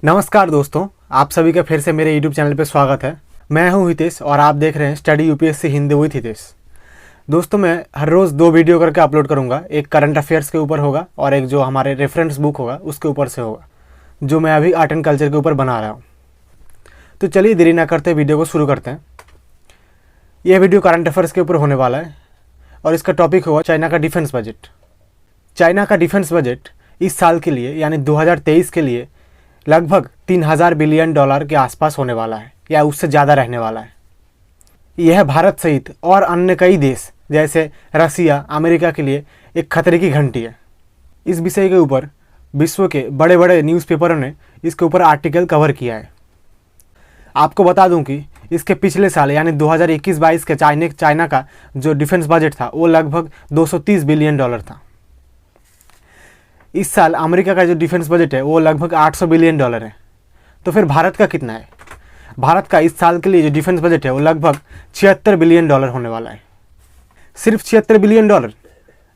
नमस्कार दोस्तों, आप सभी का फिर से मेरे YouTube चैनल पे स्वागत है। मैं हूं हितेश और आप देख रहे हैं study UPSC Hindi with Hitesh. दोस्तों, मैं हर रोज़ 2 वीडियो करके अपलोड करूंगा। एक करंट अफेयर्स के ऊपर होगा और एक जो हमारे रेफरेंस बुक होगा उसके ऊपर से होगा, जो मैं अभी आर्ट एंड कल्चर के ऊपर बना रहा हूँ। तो चलिए देरी ना करते वीडियो को शुरू करते हैं। यह वीडियो करंट अफेयर्स के ऊपर होने वाला है और इसका टॉपिक होगा चाइना का डिफेंस बजट। चाइना का डिफेंस बजट इस साल के लिए यानी 2023 के लिए लगभग 3000 बिलियन डॉलर के आसपास होने वाला है या उससे ज़्यादा रहने वाला है। यह भारत सहित और अन्य कई देश जैसे रसिया, अमेरिका के लिए एक खतरे की घंटी है। इस विषय के ऊपर विश्व के बड़े बड़े न्यूज़पेपरों ने इसके ऊपर आर्टिकल कवर किया है। आपको बता दूं कि इसके पिछले साल यानी 2021-22 के चाइना का जो डिफेंस बजट था वो लगभग 230 बिलियन डॉलर था। इस साल अमेरिका का जो डिफेंस बजट है वो लगभग 800 बिलियन डॉलर है। तो फिर भारत का कितना है? भारत का इस साल के लिए जो डिफेंस बजट है वो लगभग 76 बिलियन डॉलर होने वाला है। सिर्फ 76 बिलियन डॉलर?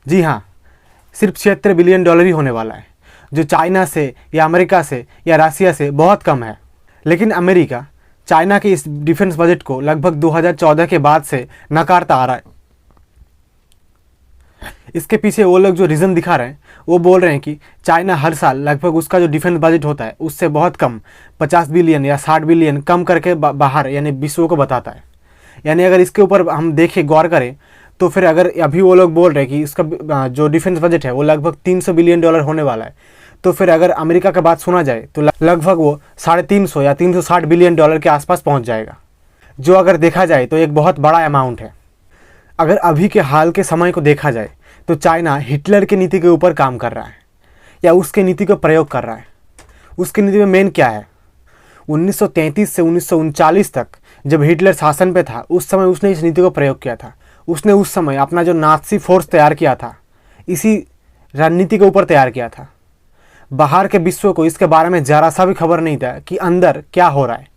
जी हाँ, सिर्फ 76 बिलियन डॉलर ही होने वाला है, जो चाइना से या अमेरिका से या रसिया से बहुत कम है। लेकिन अमेरिका चाइना के इस डिफेंस बजट को लगभग 2014 के बाद से नकारता आ रहा है। इसके पीछे वो लोग जो रीज़न दिखा रहे हैं वो बोल रहे हैं कि चाइना हर साल लगभग उसका जो डिफेंस बजट होता है उससे बहुत कम 50 बिलियन या 60 बिलियन कम करके बाहर यानी विश्व को बताता है। यानी अगर इसके ऊपर हम देखें, गौर करें, तो फिर अगर अभी वो लोग बोल रहे हैं कि इसका जो डिफेंस बजट है वो लगभग 300 बिलियन डॉलर होने वाला है, तो फिर अगर अमेरिका का बात सुना जाए तो लगभग वो 350 या 360 बिलियन डॉलर के आसपास पहुँच जाएगा, जो अगर देखा जाए तो एक बहुत बड़ा अमाउंट है। अगर अभी के हाल के समय को देखा जाए तो चाइना हिटलर की नीति के ऊपर काम कर रहा है या उसके नीति को प्रयोग कर रहा है। उसकी नीति में मेन क्या है? 1933 से 1939 तक जब हिटलर शासन पे था उस समय उसने इस नीति को प्रयोग किया था। उसने उस समय अपना जो नाज़ी फोर्स तैयार किया था इसी रणनीति के ऊपर तैयार किया था। बाहर के विश्व को इसके बारे में ज़रा सा भी खबर नहीं था कि अंदर क्या हो रहा है।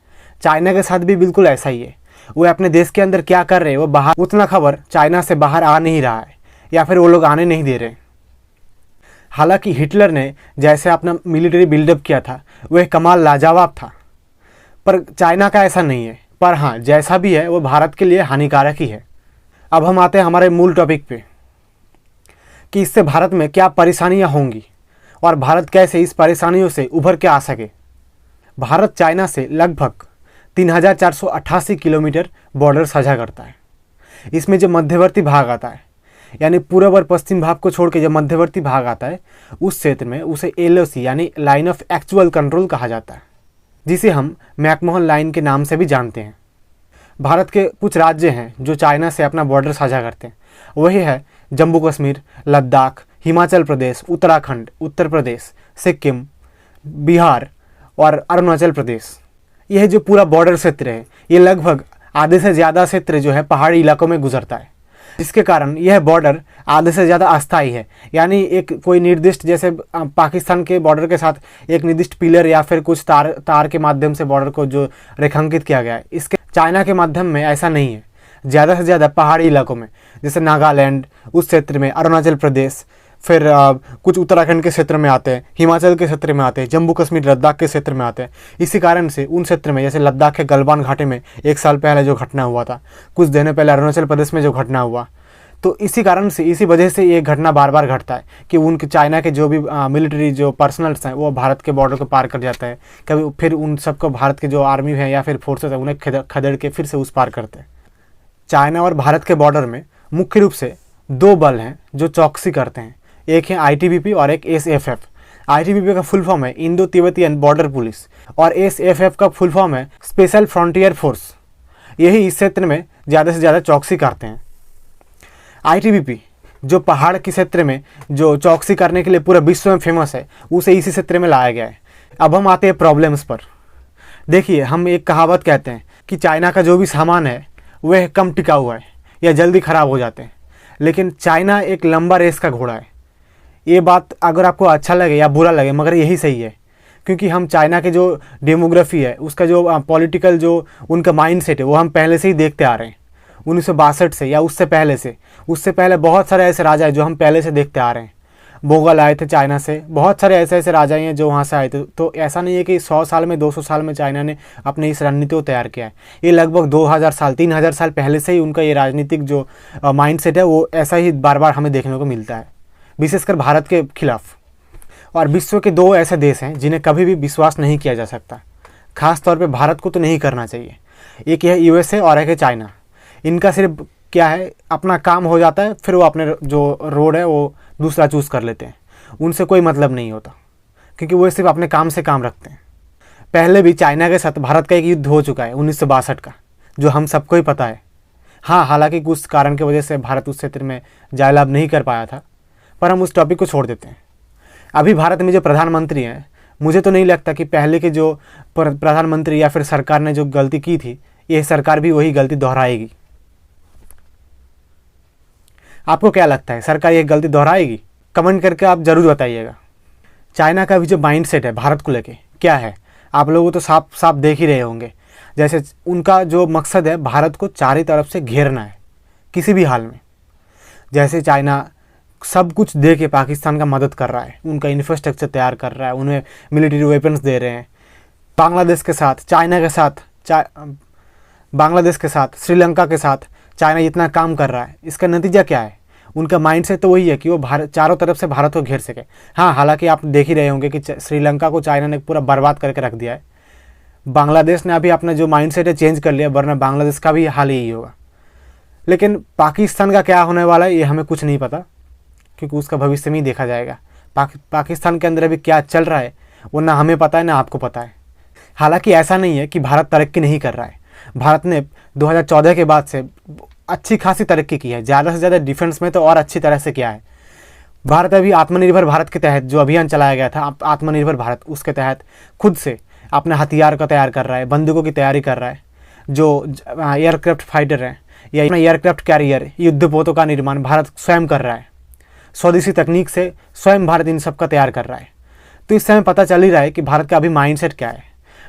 चाइना के साथ भी बिल्कुल ऐसा ही है। वो अपने देश के अंदर क्या कर रहे हैं वो बाहर उतना खबर चाइना से बाहर आ नहीं रहा है या फिर वो लोग आने नहीं दे रहे। हालांकि हिटलर ने जैसे अपना मिलिट्री बिल्डअप किया था वह कमाल लाजवाब था, पर चाइना का ऐसा नहीं है। पर हाँ, जैसा भी है वो भारत के लिए हानिकारक ही है। अब हम आते हैं हमारे मूल टॉपिक पे कि इससे भारत में क्या परेशानियाँ होंगी और भारत कैसे इस परेशानियों से उभर के आ सके। भारत चाइना से लगभग 3488 किलोमीटर बॉर्डर साझा करता है। इसमें जो मध्यवर्ती भाग आता है यानी पूर्व और पश्चिम भाग को छोड़ के जो मध्यवर्ती भाग आता है उस क्षेत्र में उसे LOC यानी लाइन ऑफ एक्चुअल कंट्रोल कहा जाता है, जिसे हम मैकमोहन लाइन के नाम से भी जानते हैं। भारत के कुछ राज्य हैं जो चाइना से अपना बॉर्डर साझा करते हैं। वही है जम्मू कश्मीर, लद्दाख, हिमाचल प्रदेश, उत्तराखंड, उत्तर प्रदेश, सिक्किम, बिहार और अरुणाचल प्रदेश। यह जो पूरा बॉर्डर क्षेत्र है ये लगभग आधे से ज़्यादा क्षेत्र जो है पहाड़ी इलाकों में गुजरता है। इसके कारण यह बॉर्डर आधे से ज़्यादा अस्थायी है, यानी एक कोई निर्दिष्ट, जैसे पाकिस्तान के बॉर्डर के साथ एक निर्दिष्ट पिलर या फिर कुछ तार के माध्यम से बॉर्डर को जो रेखांकित किया गया है, इसके चाइना के माध्यम में ऐसा नहीं है। ज़्यादा से ज़्यादा पहाड़ी इलाकों में जैसे नागालैंड, उस क्षेत्र में अरुणाचल प्रदेश, फिर कुछ उत्तराखंड के क्षेत्र में आते हैं, हिमाचल के क्षेत्र में आते हैं, जम्मू कश्मीर लद्दाख के क्षेत्र में आते हैं। इसी कारण से उन क्षेत्र में जैसे लद्दाख के गलवान घाटी में 1 साल पहले जो घटना हुआ था, कुछ दिन पहले अरुणाचल प्रदेश में जो घटना हुआ, तो इसी कारण से, इसी वजह से ये घटना बार बार घटता है कि उनके चाइना के जो भी मिलिट्री जो पर्सनल्स हैं वो भारत के बॉर्डर को पार कर जाते हैं। कभी फिर उन सबको भारत के जो आर्मी है या फिर फोर्सेस है उन्हें खदेड़ के फिर से उस पार करते हैं। चाइना और भारत के बॉर्डर में मुख्य रूप से 2 बल हैं जो चौकसी करते हैं। एक है ITBP और एक SFF। ITBP का फुल फॉर्म है इंडो तिब्बतियन बॉर्डर पुलिस और SFF का फुल फॉर्म है स्पेशल फ्रंटियर फोर्स। यही इस क्षेत्र में ज़्यादा से ज़्यादा चौकसी करते हैं। ITBP जो पहाड़ के क्षेत्र में जो चौकसी करने के लिए पूरा विश्व में फेमस है, उसे इसी क्षेत्र में लाया गया है। अब हम आते हैं प्रॉब्लम्स पर। देखिए, हम एक कहावत कहते हैं कि चाइना का जो भी सामान है वह कम टिका हुआ है या जल्दी ख़राब हो जाते हैं, लेकिन चाइना एक लंबा रेस का घोड़ा है। ये बात अगर आपको अच्छा लगे या बुरा लगे, मगर यही सही है, क्योंकि हम चाइना के जो डेमोग्राफी है, उसका जो पॉलिटिकल जो उनका माइंडसेट है वो हम पहले से ही देखते आ रहे हैं। 1962 से या उससे पहले बहुत सारे ऐसे राजा हैं जो हम पहले से देखते आ रहे हैं। मुगल आए थे चाइना से, बहुत सारे ऐसे ऐसे राजा हैं जो वहाँ से आए थे। तो ऐसा नहीं है कि 100 साल में 200 साल में चाइना ने अपनी इस रणनीति को तैयार किया है। ये लगभग 2000 साल 3000 साल पहले से ही उनका ये राजनीतिक जो माइंडसेट है वो ऐसा ही बार बार हमें देखने को मिलता है, विशेषकर भारत के खिलाफ। और विश्व के 2 ऐसे देश हैं जिन्हें कभी भी विश्वास नहीं किया जा सकता, खास तौर पे भारत को तो नहीं करना चाहिए। एक है USA और एक है चाइना। इनका सिर्फ क्या है, अपना काम हो जाता है, फिर वो अपने जो रोड है वो दूसरा चूज़ कर लेते हैं, उनसे कोई मतलब नहीं होता, क्योंकि वो सिर्फ अपने काम से काम रखते हैं। पहले भी चाइना के साथ भारत का एक युद्ध हो चुका है 1962 का, जो हम सबको ही पता है। हाँ, हालांकि कुछ कारण की वजह से भारत उस क्षेत्र में जयलाभ नहीं कर पाया था, पर हम उस टॉपिक को छोड़ देते हैं। अभी भारत में जो प्रधानमंत्री हैं, मुझे तो नहीं लगता कि पहले के जो प्रधानमंत्री या फिर सरकार ने जो गलती की थी, ये सरकार भी वही गलती दोहराएगी। आपको क्या लगता है, सरकार ये गलती दोहराएगी? कमेंट करके आप ज़रूर बताइएगा। चाइना का भी जो माइंडसेट है भारत को लेके क्या है, आप लोगों तो साफ साफ देख ही रहे होंगे। जैसे उनका जो मकसद है भारत को चारों तरफ से घेरना है किसी भी हाल में। जैसे चाइना सब कुछ दे के पाकिस्तान का मदद कर रहा है, उनका इंफ्रास्ट्रक्चर तैयार कर रहा है, उन्हें मिलिट्री वेपन्स दे रहे हैं। बांग्लादेश के साथ, चाइना के साथ, बांग्लादेश के साथ, श्रीलंका के साथ चाइना इतना काम कर रहा है। इसका नतीजा क्या है? उनका माइंडसेट तो वही है कि वो भारत चारों तरफ से भारत को घेर सके। हाँ, हालांकि आप देख ही रहे होंगे कि श्रीलंका को चाइना ने पूरा बर्बाद करके रख दिया है। बांग्लादेश ने अभी अपना जो माइंडसेट है चेंज कर लिया, वरना बांग्लादेश का भी हाल यही होगा। लेकिन पाकिस्तान का क्या होने वाला है ये हमें कुछ नहीं पता, क्योंकि उसका भविष्य में ही देखा जाएगा। पाकिस्तान के अंदर अभी क्या चल रहा है वो ना हमें पता है ना आपको पता है। हालांकि ऐसा नहीं है कि भारत तरक्की नहीं कर रहा है। भारत ने 2014 के बाद से अच्छी खासी तरक्की की है, ज़्यादा से ज़्यादा डिफेंस में तो और अच्छी तरह से किया है। भारत अभी आत्मनिर्भर भारत के तहत जो अभियान चलाया गया था, आत्मनिर्भर भारत, उसके तहत खुद से अपने हथियार का तैयार कर रहा है, बंदूकों की तैयारी कर रहा है। जो एयरक्राफ्ट फाइटर है या अपना एयरक्राफ्ट कैरियर, युद्धपोतों का निर्माण भारत स्वयं कर रहा है। स्वदेशी तकनीक से स्वयं भारत इन सब का तैयार कर रहा है। तो इस समय पता चल ही रहा है कि भारत का अभी माइंडसेट क्या है।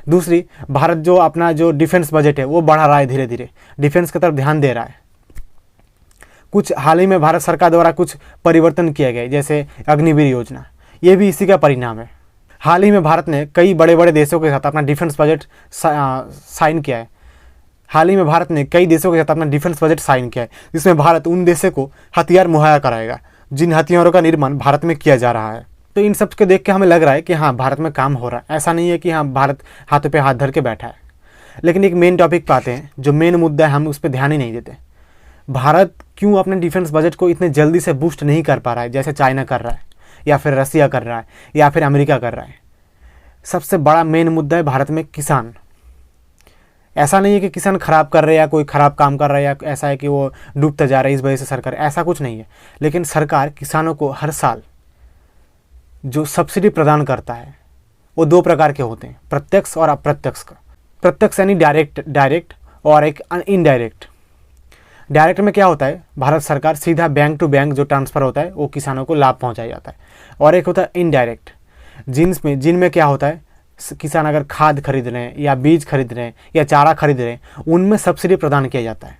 दूसरी, भारत जो अपना जो डिफेंस बजट है वो बढ़ा रहा है, धीरे धीरे डिफेंस की तरफ ध्यान दे रहा है। कुछ हाल ही में भारत सरकार द्वारा कुछ परिवर्तन किए गए, जैसे अग्निवीर योजना, ये भी इसी का परिणाम है। हाल ही में भारत ने कई बड़े बड़े देशों के साथ अपना डिफेंस बजट साइन किया है। हाल ही में भारत ने कई देशों के साथ अपना डिफेंस बजट साइन किया है, जिसमें भारत उन देशों को हथियार मुहैया कराएगा जिन हथियारों का निर्माण भारत में किया जा रहा है। तो इन सब के देख के हमें लग रहा है कि हाँ, भारत में काम हो रहा है। ऐसा नहीं है कि हाँ, भारत हाथों पे हाथ धर के बैठा है। लेकिन एक मेन टॉपिक पे आते हैं, जो मेन मुद्दा है, हम उस पर ध्यान ही नहीं देते। भारत क्यों अपने डिफेंस बजट को इतने जल्दी से बूस्ट नहीं कर पा रहा है, जैसे चाइना कर रहा है या फिर रसिया कर रहा है या फिर अमेरिका कर रहा है? सबसे बड़ा मेन मुद्दा है भारत में किसान। ऐसा नहीं है कि किसान खराब कर रहे हैं या कोई ख़राब काम कर रहा है, या ऐसा है कि वो डूबता जा रहा है इस वजह से सरकार, ऐसा कुछ नहीं है। लेकिन सरकार किसानों को हर साल जो सब्सिडी प्रदान करता है वो 2 प्रकार के होते हैं, प्रत्यक्ष और अप्रत्यक्ष का। प्रत्यक्ष यानी डायरेक्ट और एक इनडायरेक्ट। डायरेक्ट में क्या होता है, भारत सरकार सीधा बैंक टू बैंक जो ट्रांसफ़र होता है वो किसानों को लाभ पहुंचाया जाता है। और एक होता है इनडायरेक्ट, जिनमें क्या होता है, किसान अगर खाद खरीद रहे हैं या बीज खरीद रहे हैं या चारा खरीद रहे हैं, उनमें सब्सिडी प्रदान किया जाता है।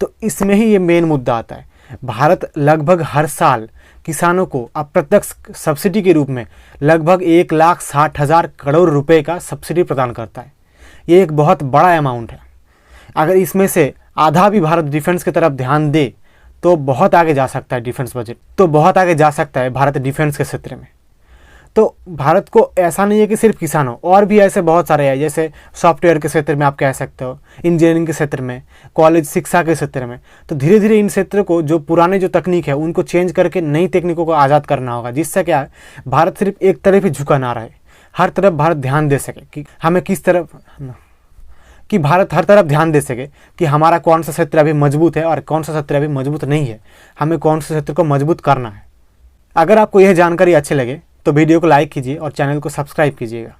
तो इसमें ही ये मेन मुद्दा आता है। भारत लगभग हर साल किसानों को अप्रत्यक्ष सब्सिडी के रूप में लगभग 1,60,000 करोड़ रुपए का सब्सिडी प्रदान करता है। ये एक बहुत बड़ा अमाउंट है। अगर इसमें से आधा भी भारत डिफेंस की तरफ ध्यान दे तो बहुत आगे जा सकता है डिफेंस बजट, तो बहुत आगे जा सकता है भारत डिफेंस के क्षेत्र में। तो भारत को ऐसा नहीं है कि सिर्फ किसानों, और भी ऐसे बहुत सारे हैं, जैसे सॉफ्टवेयर के क्षेत्र में आप कह सकते हो, इंजीनियरिंग के क्षेत्र में, कॉलेज शिक्षा के क्षेत्र में। तो धीरे धीरे इन क्षेत्र को, जो पुराने जो तकनीक है उनको चेंज करके नई तकनीकों को आज़ाद करना होगा, जिससे क्या है, भारत सिर्फ एक तरफ ही झुका ना रहे, हर तरफ भारत ध्यान दे सके कि हमें किस तरफ, कि भारत हर तरफ ध्यान दे सके कि हमारा कौन सा क्षेत्र अभी मजबूत है और कौन सा क्षेत्र अभी मजबूत नहीं है, हमें कौन से क्षेत्र को मजबूत करना है। अगर आपको यह जानकारी अच्छी लगे तो वीडियो को लाइक कीजिए और चैनल को सब्सक्राइब कीजिएगा।